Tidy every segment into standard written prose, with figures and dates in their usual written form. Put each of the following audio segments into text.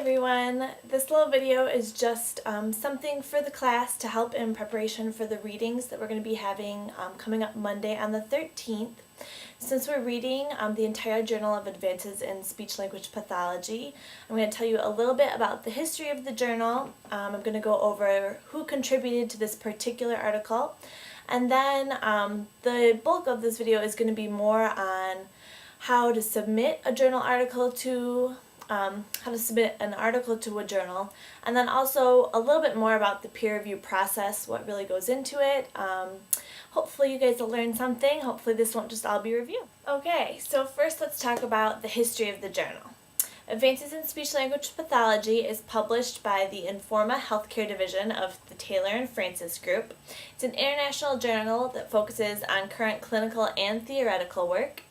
everyone! This little video is just something for the class to help in preparation for the readings that we're going to be having coming up Monday on the 13th. Since we're reading the entire Journal of Advances in Speech-Language Pathology, I'm going to tell you a little bit about the history of the journal. I'm going to go over who contributed to this particular article, and then the bulk of this video is going to be more on how to submit a journal article to a journal, and then also a little bit more about the peer review process, what really goes into it. Hopefully you guys will learn something. Hopefully this won't just all be review. Okay, so first let's talk about the history of the journal. Advances in Speech-Language Pathology is published by the Informa Healthcare Division of the Taylor and Francis Group. It's an international journal that focuses on current clinical and theoretical work.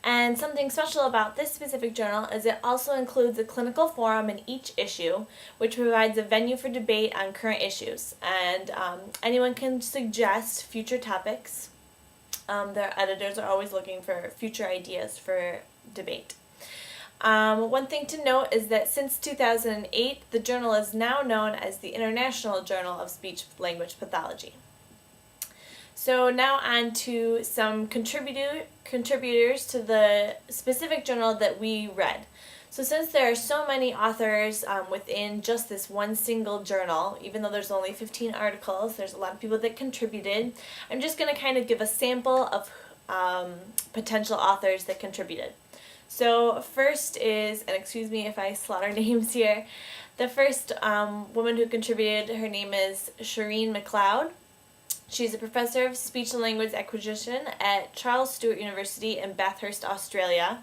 And something special about this specific journal is it also includes a clinical forum in each issue, which provides a venue for debate on current issues. And anyone can suggest future topics. Their editors are always looking for future ideas for debate. One thing to note is that since 2008, the journal is now known as the International Journal of Speech-Language Pathology. So now on to some contributors to the specific journal that we read. So since there are so many authors within just this one single journal, even though there's only 15 articles, there's a lot of people that contributed. I'm just going to kind of give a sample of potential authors that contributed. So first is, and excuse me if I slaughter names here, the first woman who contributed, her name is Shireen McLeod. She's a professor of speech and language acquisition at Charles Sturt University in Bathurst, Australia.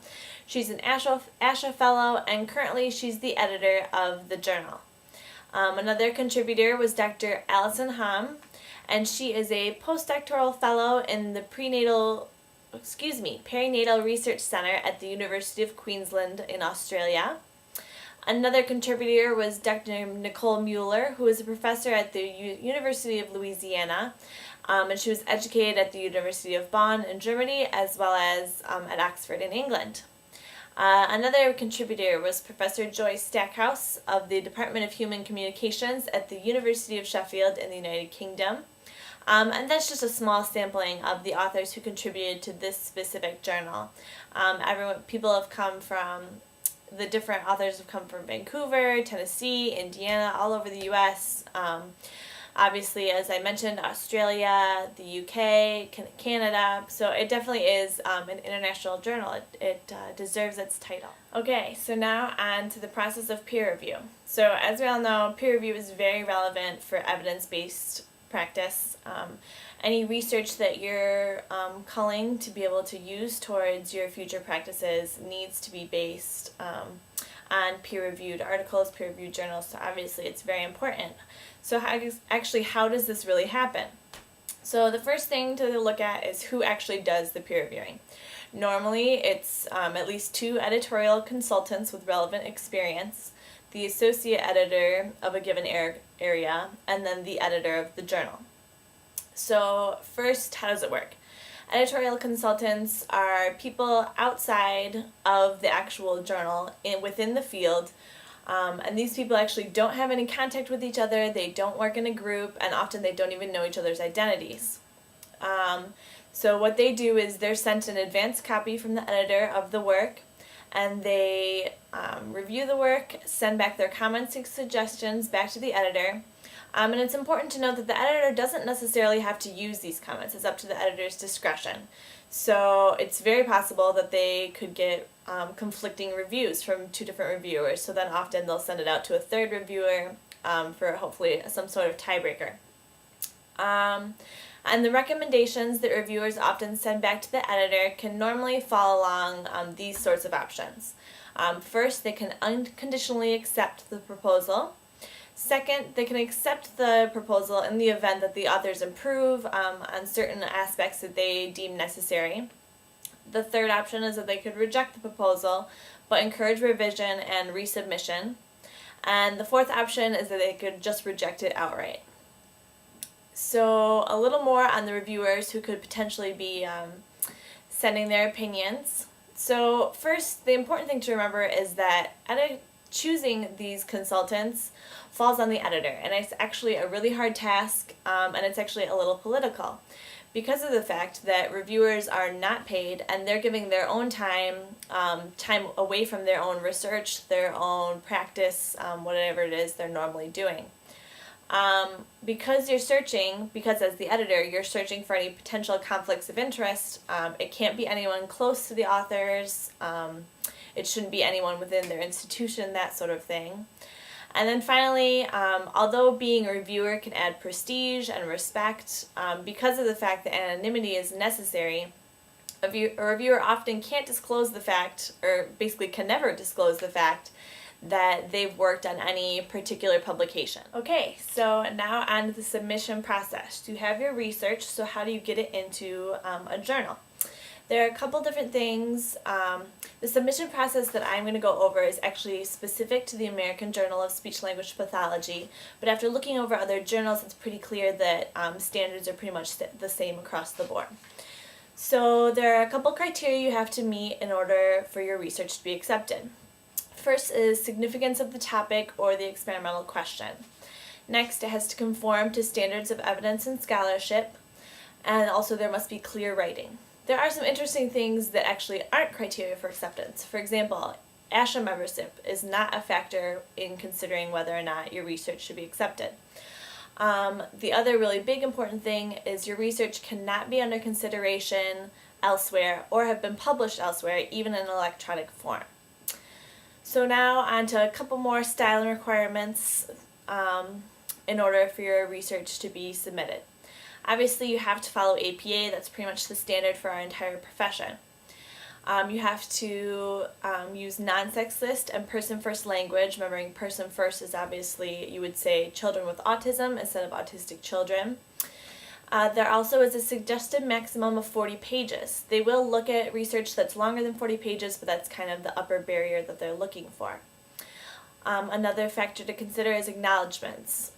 She's an ASHA Fellow, and currently she's the editor of the journal. Another contributor was Dr. Alison Hom, and she is a postdoctoral fellow in the Perinatal Research Centre at the University of Queensland in Australia. Another contributor was Dr. Nicole Mueller, who is a professor at the University of Louisiana, and she was educated at the University of Bonn in Germany, as well as at Oxford in England. Another contributor was Professor Joyce Stackhouse of the Department of Human Communications at the University of Sheffield in the United Kingdom. And that's just a small sampling of the authors who contributed to this specific journal. The different authors have come from Vancouver, Tennessee, Indiana, all over the U.S. Obviously, as I mentioned, Australia, the UK, Canada. So it definitely is an international journal. It deserves its title. Okay, so now on to the process of peer review. So as we all know, peer review is very relevant for evidence-based practice. Any research that you're culling to be able to use towards your future practices needs to be based on peer-reviewed articles, peer-reviewed journals, so obviously it's very important. So how does this really happen? So the first thing to look at is who actually does the peer reviewing. Normally it's at least 2 editorial consultants with relevant experience, the associate editor of a given area, and then the editor of the journal. So first, how does it work? Editorial consultants are people outside of the actual journal within the field, and these people actually don't have any contact with each other, they don't work in a group, and often they don't even know each other's identities. So what they do is they're sent an advance copy from the editor of the work, and they review the work, send back their comments and suggestions back to the editor. And it's important to note that the editor doesn't necessarily have to use these comments. It's up to the editor's discretion. So it's very possible that they could get conflicting reviews from 2 different reviewers. So then often they'll send it out to a 3rd reviewer for hopefully some sort of tiebreaker. And the recommendations that reviewers often send back to the editor can normally fall along these sorts of options. First, they can unconditionally accept the proposal. Second, they can accept the proposal in the event that the authors improve on certain aspects that they deem necessary. The third option is that they could reject the proposal but encourage revision and resubmission. And the fourth option is that they could just reject it outright. So a little more on the reviewers who could potentially be sending their opinions. So first, the important thing to remember is that choosing these consultants falls on the editor, and it's actually a really hard task, and it's actually a little political because of the fact that reviewers are not paid and they're giving their own time away from their own research, their own practice, whatever it is they're normally doing. Because as the editor, you're searching for any potential conflicts of interest, it can't be anyone close to the authors, it shouldn't be anyone within their institution, that sort of thing. And then finally, although being a reviewer can add prestige and respect, because of the fact that anonymity is necessary, a reviewer often can't disclose the fact, or basically can never disclose the fact, that they've worked on any particular publication. Okay, so now on to the submission process. You have your research, so how do you get it into a journal? There are a couple different things. The submission process that I'm going to go over is actually specific to the American Journal of Speech-Language Pathology, but after looking over other journals, it's pretty clear that standards are pretty much the same across the board. So there are a couple criteria you have to meet in order for your research to be accepted. First is significance of the topic or the experimental question. Next, it has to conform to standards of evidence and scholarship, and also there must be clear writing. There are some interesting things that actually aren't criteria for acceptance. For example, ASHA membership is not a factor in considering whether or not your research should be accepted. The other really big important thing is your research cannot be under consideration elsewhere or have been published elsewhere, even in electronic form. So now on to a couple more styling requirements in order for your research to be submitted. Obviously you have to follow APA, that's pretty much the standard for our entire profession. You have to use non-sexist and person-first language. Remembering person-first is obviously, you would say children with autism instead of autistic children. There also is a suggested maximum of 40 pages. They will look at research that's longer than 40 pages, but that's kind of the upper barrier that they're looking for. Another factor to consider is acknowledgments,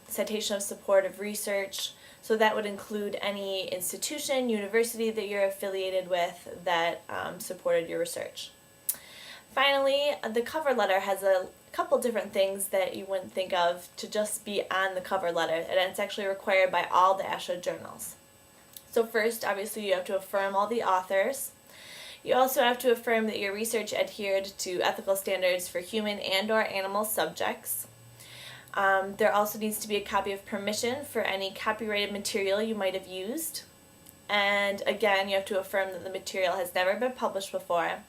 citation of support of research. So that would include any institution, university that you're affiliated with that supported your research. Finally, the cover letter has a couple different things that you wouldn't think of to just be on the cover letter, and it's actually required by all the ASHA journals. So first, obviously, you have to affirm all the authors. You also have to affirm that your research adhered to ethical standards for human and/or animal subjects. There also needs to be a copy of permission for any copyrighted material you might have used. And again, you have to affirm that the material has never been published before.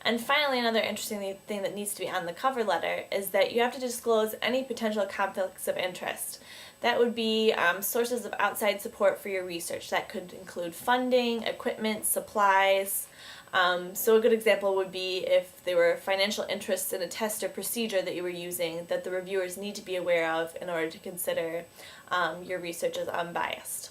And finally, another interesting thing that needs to be on the cover letter is that you have to disclose any potential conflicts of interest. That would be sources of outside support for your research. That could include funding, equipment, supplies. So a good example would be if there were financial interests in a test or procedure that you were using that the reviewers need to be aware of in order to consider your research as unbiased.